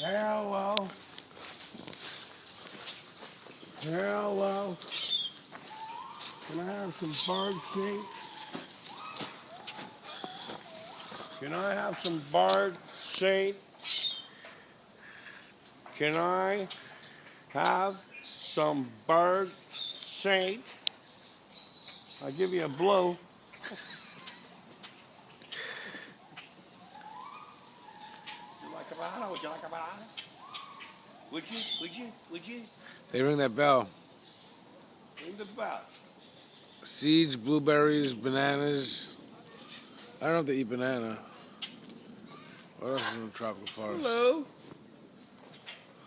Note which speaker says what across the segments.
Speaker 1: Hello. Hello. Can I have some bird seed? Can I have some bird seed? Can I have some bird seed? I'll give you a blow. Would you like a banana? Would you like a banana? Would you? Would you? Would you?
Speaker 2: They ring that bell.
Speaker 1: Ring the bell.
Speaker 2: Seeds, blueberries, bananas. I don't know if they eat banana. What else is in the tropical forest?
Speaker 1: Hello.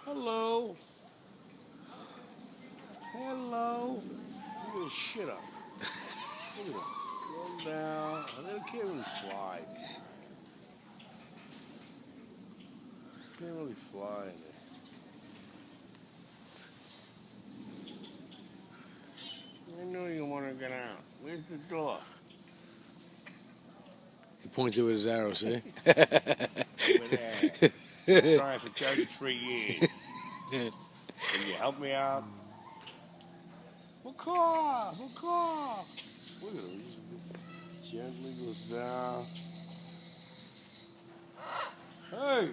Speaker 1: Hello. Hello. Look at this shit up. Look at it. Roll down. They can't really fly. Can't really fly in it. I know you want to get out. Where's the door?
Speaker 2: He pointed with his arrow, see?
Speaker 1: Over there. I'm trying for 33 years. Can you help me out? Macaw! Macaw! Look at him. He gently goes down. Hey!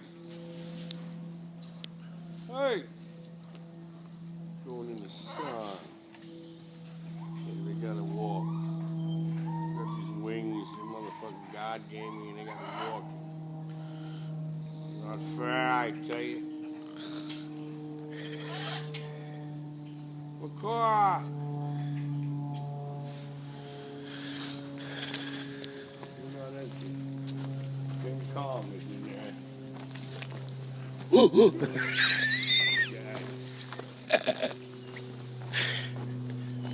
Speaker 1: Hey! Going in the sun. They gotta walk. Got these wings, the motherfucking God gave me, and they gotta walk. Not fair, I tell you. Macaw! You're not empty. King Kong is in there.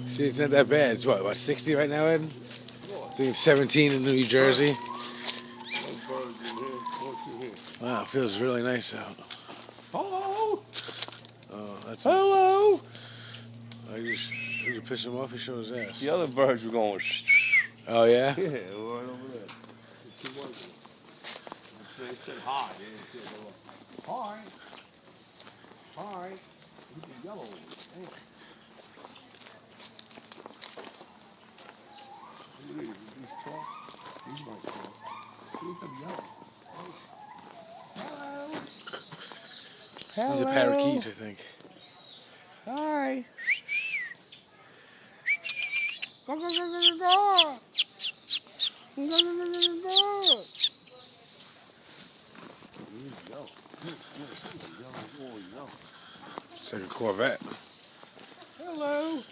Speaker 2: See, it's not that bad. It's what, about 60 right now, Ed? I think it's 17 in New Jersey. Wow, it feels really nice out.
Speaker 1: Hello!
Speaker 2: Oh, that's
Speaker 1: Hello!
Speaker 2: did you piss him off? He showed his ass.
Speaker 1: The other birds were going.
Speaker 2: Oh, yeah?
Speaker 1: Yeah, right over there. They said hi. They didn't say hello. Hi. Hi. Look at the yellow ones. Hey. Look at these tall. These might tall. Look at them yellow. Hello. Hello.
Speaker 2: These are parakeets, I think.
Speaker 1: Hi. Go, go, go, go, go, go. Go, go, go, go, go, go.
Speaker 2: It's like a Corvette.
Speaker 1: Hello.